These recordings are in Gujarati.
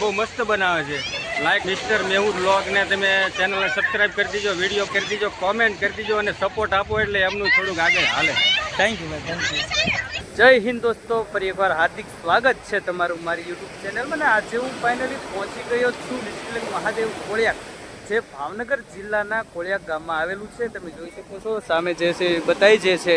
બહુ મસ્ત બનાવે છે. લાઈક મિસ્ટર મેહુલ વ્લોગ ને તમે ચેનલને સબસ્ક્રાઇબ કરી દીજો, વિડીયો કરી દીજો, કોમેન્ટ કરી દીજો અને સપોર્ટ આપો એટલે એમનું થોડુંક આગળ હાલે. થેન્ક યુ ભાઈ, થેન્ક યુ. જય હિન્દ દોસ્તો, ફરી એકવાર હાર્દિક સ્વાગત છે તમારું મારી યુટ્યુબ ચેનલમાં. ને આજે હું ફાઇનલી પહોંચી ગયો છું નિષ્કલંક મહાદેવ કોળિયાક, જે ભાવનગર જિલ્લાના કોળિયાક ગામમાં આવેલું છે. તમે જોઈ શકો છો સામે જે છે બતાવી જે છે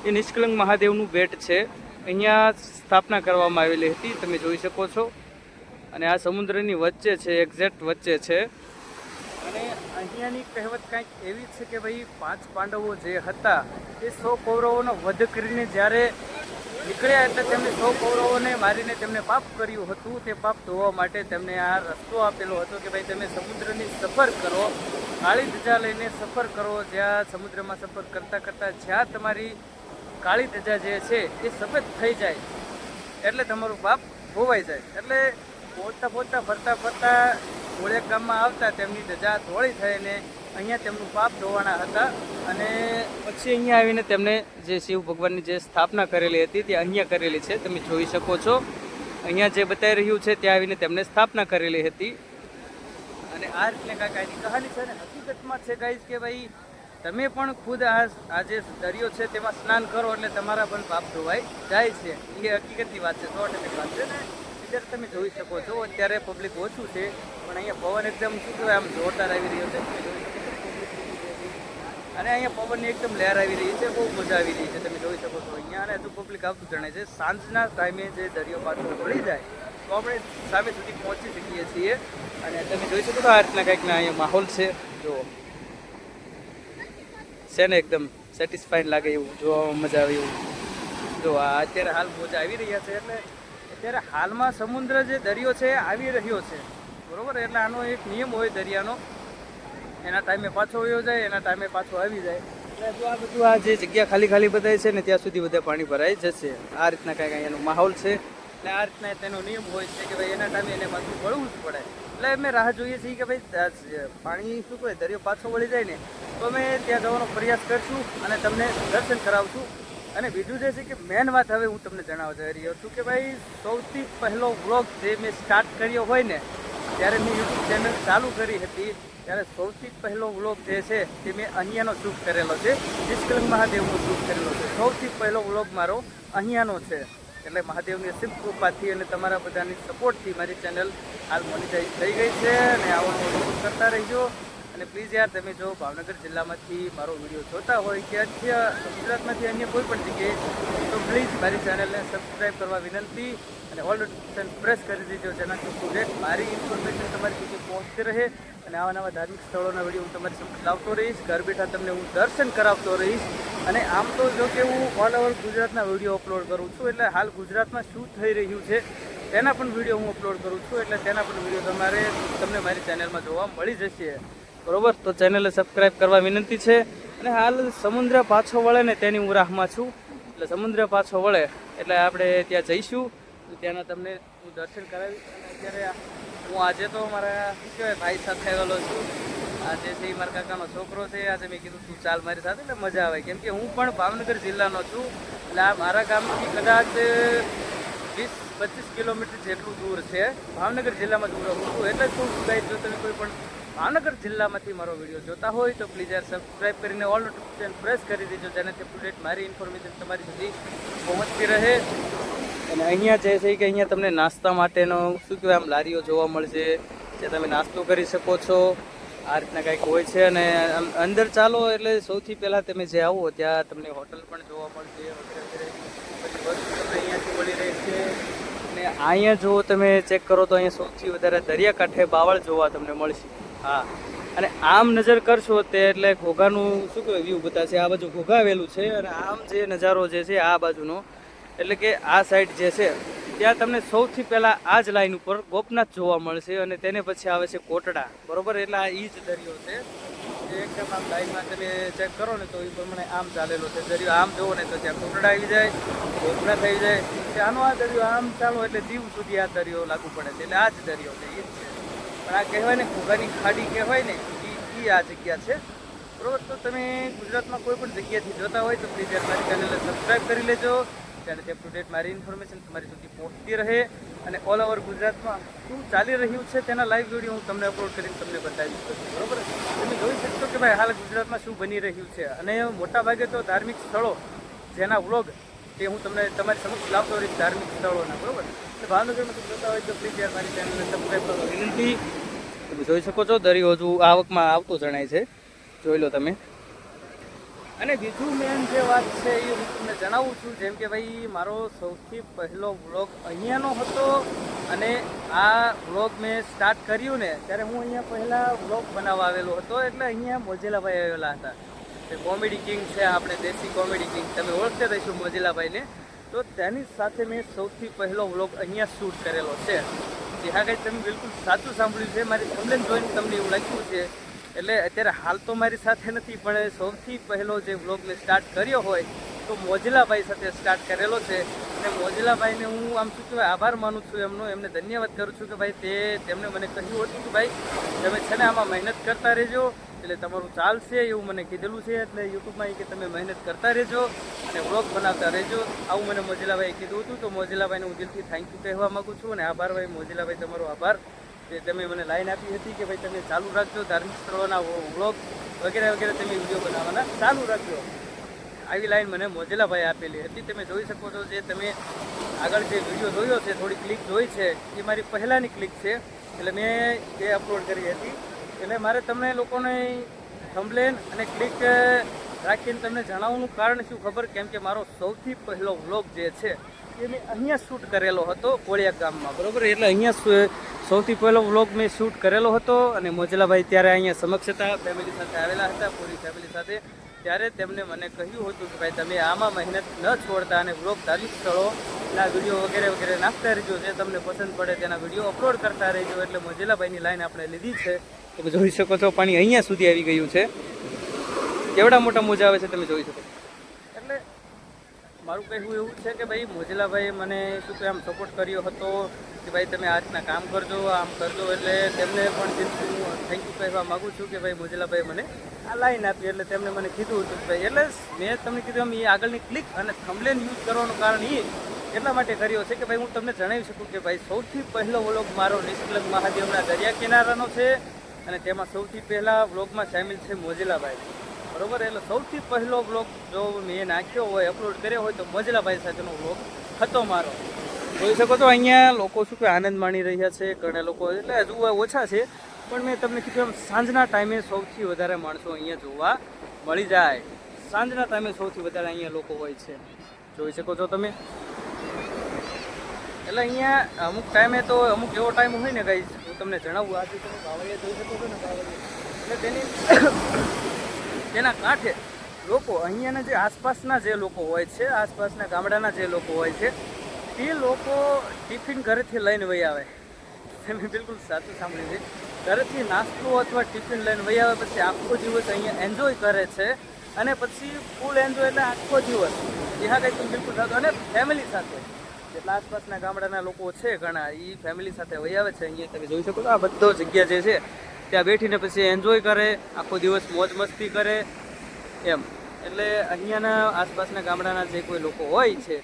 એ નિષ્કલંક મહાદેવનું બેટ છે. અહીંયા સ્થાપના કરવામાં આવેલી હતી, તમે જોઈ શકો છો. અને આ સમુદ્રની વચ્ચે છે, એક્ઝેક્ટ વચ્ચે છે. અને અહીંયાની કહેવત કાંઈક એવી છે કે ભાઈ 5 પાંડવો જે હતા એ 100 કૌરવોનો વધ કરીને જ્યારે નીકળ્યા એટલે તેમને 100 કૌરવોને મારીને તેમને પાપ કર્યું હતું. તે પાપ ધોવા માટે તેમને આ રસ્તો આપેલો હતો કે ભાઈ તમે સમુદ્રની સફર કરો, કાળી ધજા લઈને સફર કરો. જ્યાં સમુદ્રમાં સફર કરતાં કરતાં જ્યાં તમારી કાળી ધજા જે છે એ સફેદ થઈ જાય એટલે તમારું પાપ ધોવાઈ જાય. એટલે પહોંચતા ફરતા કોળિયાક ગામમાં આવતા તેમની ધજા ધોળી થઈને અહીંયા તેમનું પાપ ધોવાના હતા. અને પછી અહીંયા આવીને તેમને જે શિવ ભગવાનની જે સ્થાપના કરેલી હતી તે અહીંયા કરેલી છે. તમે જોઈ શકો છો અહીંયા જે બતાવી રહ્યું છે ત્યાં આવીને તેમને સ્થાપના કરેલી હતી. અને આ રીતે કાંઈક આની કહાની છે. ને હકીકતમાં છે ગાઈઝ કે ભાઈ તમે પણ ખુદ આ જે દરિયો છે તેમાં સ્નાન કરો એટલે તમારા પણ પાપ ધોવાઈ જાય છે. એ હકીકતની વાત છે, 100% વાત છે. ને અત્યારે તમે જોઈ શકો છો અત્યારે પબ્લિક ઓછું છે પણ અહીંયા પવન એકદમ શું કહેવાય આમ જોરદાર આવી રહ્યો છે. તમે જોઈ શકો છો અને અહીંયા પવનની એકદમ લહેર આવી રહી છે, બહુ મજા આવી રહી છે. તમે જોઈ શકો છો અહીંયા. અને હજુ પબ્લિક આવતું જણાય છે. સાંજના ટાઈમે જે દરિયો પાછો વળી જાય તો આપણે સામે સુધી પહોંચી શકીએ છીએ. અને તમે જોઈ શકો છો આ રીતના કંઈક ના અહીંયા માહોલ છે. જુઓ છે ને એકદમ સેટિસ્ફાઈડ લાગે એવું, જોવામાં મજા આવે એવું. જો આ અત્યારે હાલ મોજા આવી રહ્યા છે. એટલે અત્યારે હાલમાં સમુદ્ર જે દરિયો છે આવી રહ્યો છે, બરોબર. એટલે આનો એક નિયમ હોય દરિયાનો, એના ટાઈમે પાછો વયો જાય, એના ટાઈમે પાછો આવી જાય. એટલે જો આ બધું આ જે જગ્યા ખાલી બતાવી છે ને ત્યાં સુધી બધા પાણી ભરાઈ જશે. આ રીતના કાંઈક અહીંયાનો માહોલ છે. એટલે આ રીતના તેનો નિયમ હોય છે કે ભાઈ એના ટાઈમે એને પાછું વળવું જ પડે. એટલે અમે રાહ જોઈએ છીએ કે ભાઈ પાણી શું કહે દરિયો પાછો વળી જાય ને તો અમે ત્યાં જવાનો પ્રયાસ કરશું અને તમને દર્શન કરાવશું. અને બીજું જે છે કે મેન વાત હવે હું તમને જણાવવા જઈ રહ્યો છું કે ભાઈ સૌથી પહેલો વ્લોગ જે મેં સ્ટાર્ટ કર્યો હોય ને ત્યારે મેં યુટ્યુબ ચેનલ ચાલુ કરી હતી ત્યારે સૌથી પહેલો વ્લોગ જે છે તે મેં અહીંયાનો શૂટ કરેલો છે, નિષ્કલંક મહાદેવનો શૂટ કરેલો છે. સૌથી પહેલો વ્લોગ મારો અહીંયાનો છે. એટલે મહાદેવની અસીમ કૃપાથી અને તમારા બધાની સપોર્ટથી મારી ચેનલ હાલ મોનિટાઈઝ થઈ ગઈ છે. અને આવવાનું સપોર્ટ કરતા રહીજો. અને પ્લીઝ યાર તમે જો ભાવનગર જિલ્લામાંથી મારો વિડીયો જોતા હોય કે ગુજરાતમાંથી અન્ય કોઈ પણ જગ્યાએ તો પ્લીઝ મારી ચેનલને સબસ્ક્રાઈબ કરવા વિનંતી અને ઓલ નોટિફિકેશન પ્રેસ કરી દેજો, જેનાથી અપડેટ મારી ઇન્ફોર્મેશન તમારી સુધી પહોંચતી રહે. અને આવા નવા ધાર્મિક સ્થળોના વિડીયો હું તમારી સમક્ષ લાવતો રહીશ. ઘર બેઠા તમને હું દર્શન કરાવતો રહીશ. અને આમ તો જો કે હું ઓલ ઓવર ગુજરાતના વિડીયો અપલોડ કરું છું, એટલે હાલ ગુજરાતમાં શું થઈ રહ્યું છે તેના પણ વિડીયો હું અપલોડ કરું છું. એટલે તેના પણ વિડીયો તમને મારી ચેનલમાં જોવા મળી જશે, બરોબર. તો ચેનલને સબસ્ક્રાઈબ કરવા વિનંતી છે. અને હાલ સમુદ્ર પાછો વળે ને તેની હું રાહમાં છું. એટલે સમુદ્ર પાછો વળે એટલે આપણે ત્યાં જઈશું, ત્યાંના તમને હું દર્શન કરાવીશ. અને અત્યારે હું આજે તો મારા શું કહેવાય ભાઈ સાથે આવેલો છું. આજે છે મારા કાકાનો છોકરો છે. આજે મેં કીધું તું ચાલ મારી સાથે, એટલે મજા આવે. કેમ કે હું પણ ભાવનગર જિલ્લાનો છું. એટલે આ મારા ગામથી કદાચ 20-25 કિલોમીટર જેટલું દૂર છે. ભાવનગર જિલ્લામાં દૂર રહું છું. એટલે શું ગાઈસ જો તમે કોઈ પણ ભાવનગર જિલ્લામાંથી મારો વિડીયો જોતા હોય તો પ્લીઝ યાર સબસ્ક્રાઈબ કરીને ઓલ નોટિફિકેશન પ્રેસ કરી દેજો, જેનાથી અપડેટ મારી ઇન્ફોર્મેશન તમારી સુધી પહોંચતી રહે. અને અહીંયા જે છે કે અહીંયા તમને નાસ્તા માટેનો શું કહેવાય આમ લારીઓ જોવા મળશે, જે તમે નાસ્તો કરી શકો છો. આ રીતના કંઈક હોય છે. અને અંદર ચાલો એટલે સૌથી પહેલાં તમે જે આવો ત્યાં તમને હોટલ પણ જોવા મળશે વગેરે બધી વસ્તુ તમને અહીંયાથી મળી રહી છે. અને અહીંયા જો તમે ચેક કરો તો અહીંયા સૌથી વધારે દરિયાકાંઠે બાવળ જોવા તમને મળશે. હા, અને આમ નજર કરશો તે એટલે ઘોઘાનું શું કહેવાય વ્યૂ બતાવશે. આ બાજુ ઘોઘા આવેલું છે અને આમ જે નજારો જે છે આ બાજુનો એટલે કે આ સાઈડ જે છે ત્યાં તમને સૌથી પહેલાં આ જ લાઈન ઉપર ગોપનાથ જોવા મળશે. અને તેને પછી આવે છે કોટડા, બરોબર. એટલે આ એ જ દરિયો છે. એકદમ આમ લાઈનમાં તમે ચેક કરો ને તો એ પ્રમાણે આમ ચાલેલો છે દરિયો. આમ જુઓ ને તો ત્યાં કોટડા આવી જાય, ગોપનાથ આવી જાય. ત્યાંનો આ દરિયો આમ ચાલો એટલે દીવ સુધી આ દરિયો લાગુ પડે છે. એટલે આ જ દરિયો છે, એ જ છે. પણ આ કહેવાય ને ઘોઘાની ખાડી કહેવાય ને એ આ જગ્યા છે, બરોબર. તો તમે ગુજરાતમાં કોઈ પણ જગ્યાથી જોતા હોય તો પ્લીઝ મારી ચેનલને સબસ્ક્રાઈબ કરી લેજો, જેનાથી અપ ટુ ડેટ મારી ઇન્ફોર્મેશન તમારી સુધી પહોંચતી રહે. અને ઓલ ઓવર ગુજરાતમાં શું ચાલી રહ્યું છે તેના લાઈવ વિડીયો હું તમને અપલોડ કરીને તમને બતાવી શકું છું, બરાબર. તમે જોઈ શકશો કે ભાઈ હાલ ગુજરાતમાં શું બની રહ્યું છે, અને મોટાભાગે તો ધાર્મિક સ્થળો જેના વ્લોગ તે હું તમને તમારી સમક્ષ લાવતો રહીશ, ધાર્મિક સ્થળોના, બરાબર. એટલે ભાવનગરમાં તમે જોતા હોય તો પ્લીઝ યાર મારી ચેનલને સબસ્ક્રાઈબ કરો વિનંતી. તમે જોઈ શકો છો દરિયો હજુ આવકમાં આવતો જણાય છે, જોઈ લો તમે. અને બીજું મેન જે વાત છે એ હું તમને જણાવું છું, જેમ કે ભાઈ મારો સૌથી પહેલો વ્લોગ અહીંયાનો હતો, અને આ વ્લોગ મેં સ્ટાર્ટ કર્યું ને ત્યારે હું અહીંયા પહેલાં વ્લોગ બનાવવા આવેલો હતો. એટલે અહીંયા મોજીલાભાઈ આવેલા હતા, તે કોમેડી કિંગ છે, આપણે દેશી કોમેડી કિંગ, તમે ઓળખતા રહીશું મોજીલાભાઈને. તો તેની સાથે મેં સૌથી પહેલો વ્લોગ અહીંયા શૂટ કરેલો છે. જે હા કંઈ તમે બિલકુલ સાચું સાંભળ્યું છે, મારી થંબનેલ જોઈને તમને એવું લાગ્યું છે. એટલે અત્યારે હાલ તો મારી સાથે નથી, પણ સૌથી પહેલો જે વ્લોગ મેં સ્ટાર્ટ કર્યો હોય તો મોજીલાભાઈ સાથે સ્ટાર્ટ કરેલો છે. અને મોજીલાભાઈને હું આમ શું કહેવાય આભાર માનું છું એમનો, એમને ધન્યવાદ કરું છું કે ભાઈ તેમણે મને કહ્યું હતું કે ભાઈ તમે છે ને આમાં મહેનત કરતા રહેજો, એટલે તમારું ચાલશે એવું મને કીધેલું છે. એટલે યુટ્યુબમાં કે તમે મહેનત કરતા રહેજો અને વ્લોગ બનાવતા રહેજો, આવું મને મોજીલાભાઈએ કીધું હતું. તો મોજીલાભાઈને હું દિલથી થેન્ક યુ કહેવા માગું છું, અને આભાર ભાઈ મોજીલાભાઈ, તમારો આભાર કે તમે મને લાઈન આપી હતી કે ભાઈ તમે ચાલુ રાખજો, ધાર્મિક સ્થળોના વ્લોગ વગેરે વગેરે તમે વિડીયો બનાવવાના ચાલુ રાખજો. આવી લાઈન મને મોજીલાભાઈ આપેલી હતી. તમે જોઈ શકો છો, જે તમે આગળ જે વિડીયો જોયો છે, થોડી ક્લિક જોઈ છે, એ મારી પહેલાંની ક્લિક છે, એટલે મેં એ અપલોડ કરી હતી. એટલે મારે તમને લોકોને થંબનેલ અને ક્લિક રાખીને તમને જણાવવાનું કારણ શું ખબર, કેમ કે મારો સૌથી પહેલો વ્લોગ જે છે એ મેં અહીંયા શૂટ કરેલો હતો કોળિયા ગામમાં, બરાબર. એટલે અહીંયા સૌથી પહેલો વ્લોગ મેં શૂટ કરેલો હતો, અને મોજીલાભાઈ ત્યારે અહીંયા સમક્ષ હતા, ફેમિલી સાથે આવેલા હતા, પૂરી ફેમિલી સાથે. ત્યારે તેમને મને કહ્યું હતું કે ભાઈ તમે આમાં મહેનત ન છોડતા અને વ્લોગ ધાર્મિક સ્થળોના વિડીયો વગેરે વગેરે નાખતા રહેજો, જે તમને પસંદ પડે તેના વિડીયો અપલોડ કરતા રહેજો. એટલે મોજીલાભાઈની લાઈન આપણે લીધી છે. તમે જોઈ શકો છો પાણી અહીંયા સુધી આવી ગયું છે, કેવડા મોટા મોજા આવે છે તમે જોઈ શકો. એટલે મારું કહેવું એવું છે કે ભાઈ મોજીલાભાઈએ મને શું કે આમ સપોર્ટ કર્યો હતો કે ભાઈ તમે આ રીતના કામ કરજો, આમ કરજો. એટલે તેમને પણ દિલથી હું થેન્ક યુ કહેવા માગું છું કે ભાઈ મોજીલાભાઈ મને આ લાઈન આપી, એટલે તેમણે મને કીધું હતું ભાઈ. એટલે મેં તમને કીધું એમ એ આગળની ક્લિક અને થંબનેલ યુઝ કરવાનું કારણ એ એટલા માટે કર્યો છે કે ભાઈ હું તમને જણાવી શકું કે ભાઈ સૌથી પહેલો વ્લોગ મારો નિષ્કલંક મહાદેવના દરિયા કિનારાનો છે, અને તેમાં સૌથી પહેલાં વ્લોગમાં સામેલ છે મોજીલાભાઈ, બરોબર. એટલે સૌથી પહેલો વ્લોગ જો મેં નાખ્યો હોય, અપલોડ કર્યો હોય તો મોજીલાભાઈ સાથેનો વ્લોગ હતો મારો. જોઈ શકો તો અહીંયા લોકો શું કે આનંદ માણી રહ્યા છે, ઘણા લોકો એટલે હજુ ઓછા છે, પણ મેં તમને કીધું એમ સાંજના ટાઈમે સૌથી વધારે માણસો અહીંયા જોવા મળી જાય. સાંજના ટાઈમે સૌથી વધારે અહીંયા લોકો હોય છે, જોઈ શકો છો તમે. એટલે અહીંયા અમુક ટાઈમે તો અમુક એવો ટાઈમ હોય ને ગાઈસ, હું તમને જણાવું. આજે તમે બાવળિયા જોઈ શકો છો ને, બાવળિયા એટલે તેના કાંઠે લોકો અહીંયાના જે આસપાસના જે લોકો હોય છે, આસપાસના ગામડાના જે લોકો હોય છે, તે લોકો ટિફિન ઘરેથી લઈને વહી આવે. તમે બિલકુલ સાચું સાંભળ્યું છે, ઘરેથી નાસ્તો અથવા ટિફિન લઈને વહી આવે, પછી આખો દિવસ અહીંયા એન્જોય કરે છે, અને પછી ફૂલ એન્જોય એટલે આખો દિવસ. જ્યાં કંઈ તમે બિલકુલ સાચું. અને ફેમિલી સાથે જેટલા આસપાસના ગામડાના લોકો છે ઘણા, એ ફેમિલી સાથે વહી આવે છે. અહીંયા તમે જોઈ શકો છો આ બધો જગ્યા જે છે ત્યાં બેઠીને પછી એન્જોય કરે, આખો દિવસ મોજ મસ્તી કરે એમ. એટલે અહીંયાના આસપાસના ગામડાના જે કોઈ લોકો હોય છે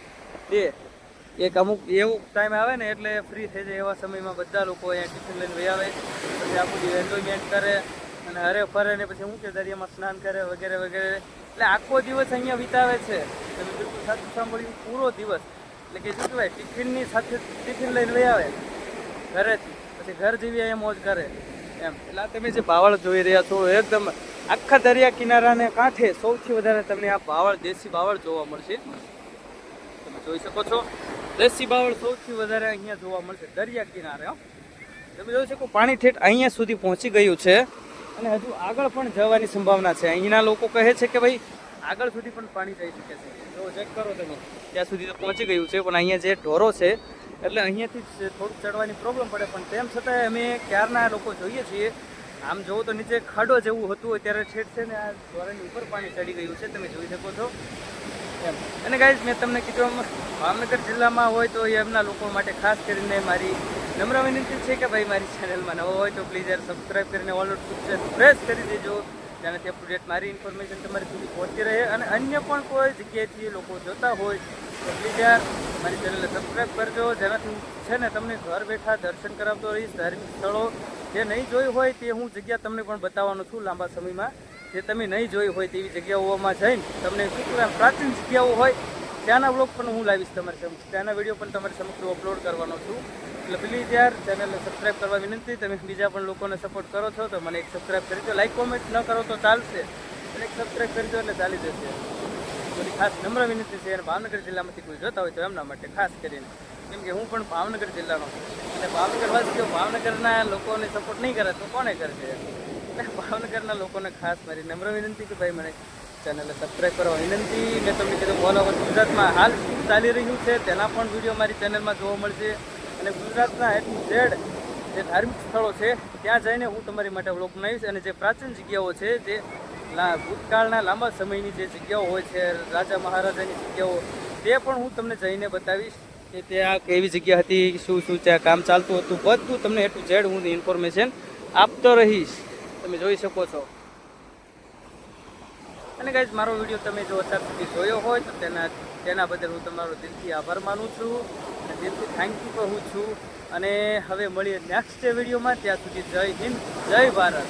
તે એક અમુક એવું ટાઈમ આવે ને એટલે ફ્રી થઈ જાય, એવા સમયમાં બધા લોકો અહીંયા ટિફિન લઈને વહી આવે, પછી આખું દિવસ એન્જોયમેન્ટ કરે અને હરે ફરે ને પછી શું કે દરિયામાં સ્નાન કરે વગેરે વગેરે. એટલે આખો દિવસ અહીંયા વિતાવે છે. તમે બિલકુલ સાચું સાંભળ્યું, પૂરો દિવસ. એટલે કે શું કહેવાય, ટિફિનની સાથે ટિફિન લઈને વહી આવે ઘરેથી, પછી ઘર જેવી અહીંયા મોજ કરે એમ. એટલે આ તમે જે બાવળ જોઈ રહ્યા છો, એકદમ આખા દરિયા કિનારાને કાંઠે સૌથી વધારે તમને આ બાવળ, દેશી બાવળ જોવા મળશે. તમે જોઈ શકો છો, દેશી બાવળ સૌથી વધારે અહીંયા જોવા મળશે દરિયા કિનારે. તમે જોઈ શકો પાણી ઠેઠ અહીંયા સુધી પહોંચી ગયું છે, અને હજુ આગળ પણ જવાની સંભાવના છે. અહીંના લોકો કહે છે કે ભાઈ આગળ સુધી પણ પાણી જઈ શકે છે. જો ચેક કરો તમે, ત્યાં સુધી તો પહોંચી ગયું છે, પણ અહીંયા જે ઢોરો છે એટલે અહીંયાથી થોડુંક ચડવાની પ્રોબ્લેમ પડે, પણ તેમ છતાં અમે ક્યારના લોકો જોઈએ છીએ. આમ જોવો તો નીચે ખાડો જેવું હતું, અત્યારે છેડ છે ને આ ઢોરાની ઉપર પાણી ચડી ગયું છે, તમે જોઈ શકો છો એમ. અને ગાઈઝ મેં તમને કીધું એમ ભાવનગર જિલ્લામાં હોય તો એમના લોકો માટે ખાસ કરીને મારી નમ્ર વિનંતી છે કે ભાઈ મારી ચેનલમાં નવો હોય તો પ્લીઝ યાર સબસ્ક્રાઈબ કરીને ઓલ નોટિફિકેશન પ્રેસ કરી દેજો, જેનાથી અપ ટુ ડેટ મારી ઇન્ફોર્મેશન તમારી સુધી પહોંચી રહે અને અન્ય પણ કોઈ જગ્યાએથી લોકો જોતા હોય તો પ્લીઝ યાર મારી ચેનલને સબસ્ક્રાઈબ કરજો, જેનાથી હું છે ને તમને ઘર બેઠા દર્શન કરાવતો રહીશ. ધાર્મિક સ્થળો જે નહીં જોઈ હોય તે હું જગ્યા તમને પણ બતાવવાનો છું લાંબા સમયમાં. જે તમે નહીં જોઈ હોય તેવી જગ્યાઓમાં જઈને તમને શું કહેવાય પ્રાચીન જગ્યાઓ હોય ત્યાંના વ્લોગ પણ હું લાવીશ તમારી સમક્ષ, ત્યાંના વિડીયો પણ તમારી સમક્ષ અપલોડ કરવાનો છું. એટલે પ્લીઝ યાર ચેનલને સબસ્ક્રાઈબ કરવા વિનંતી. તમે બીજા પણ લોકોને સપોર્ટ કરો છો તો મને એક સબસ્ક્રાઈબ કરી દો, લાઈક કોમેન્ટ ન કરો તો ચાલશે, અને એક સબસ્ક્રાઈબ કરી દો એટલે ચાલી જશે. મારી ખાસ નમ્ર વિનંતી છે. અને ભાવનગર જિલ્લામાંથી કોઈ જોતા હોય તો એમના માટે ખાસ કરીને, કેમ કે હું પણ ભાવનગર જિલ્લાનો અને ભાવનગરવાસીઓ ભાવનગરના લોકોને સપોર્ટ નહીં કરે તો કોને કરશે? એટલે ભાવનગરના લોકોને ખાસ મારી નમ્ર વિનંતી કે ભાઈ મને ચેનલને સબસ્ક્રાઈબ કરવા વિનંતી. મેં તમને કીધું ઓલ ઓવર ગુજરાતમાં હાલ શું ચાલી રહ્યું છે તેના પણ વિડીયો મારી ચેનલમાં જોવા મળશે. અને ગુજરાતના A to Z જે ધાર્મિક સ્થળો છે ત્યાં જઈને હું તમારી માટે વ્લોગ બનાવીશ. અને જે પ્રાચીન જગ્યાઓ છે, જે ભૂતકાળના લાંબા સમયની જે જગ્યાઓ હોય છે, રાજા મહારાજાની જગ્યાઓ, તે પણ હું તમને જઈને બતાવીશ કે ત્યાં કેવી જગ્યા હતી, શું શું ત્યાં કામ ચાલતું હતું, બધું તમને A to Z હું ઇન્ફોર્મેશન આપતો રહીશ. તમે જોઈ શકો છો. અને ગાઈઝ મારો વિડીયો તમે જો અત્યાર સુધી જોયો હોય તો તેના બદલ હું તમારો દિલથી આભાર માનું છું અને દિલથી થેન્ક યુ કહું છું. અને હવે મળીએ નેક્સ્ટ વિડીયોમાં. ત્યાં સુધી જય હિન્દ, જય ભારત.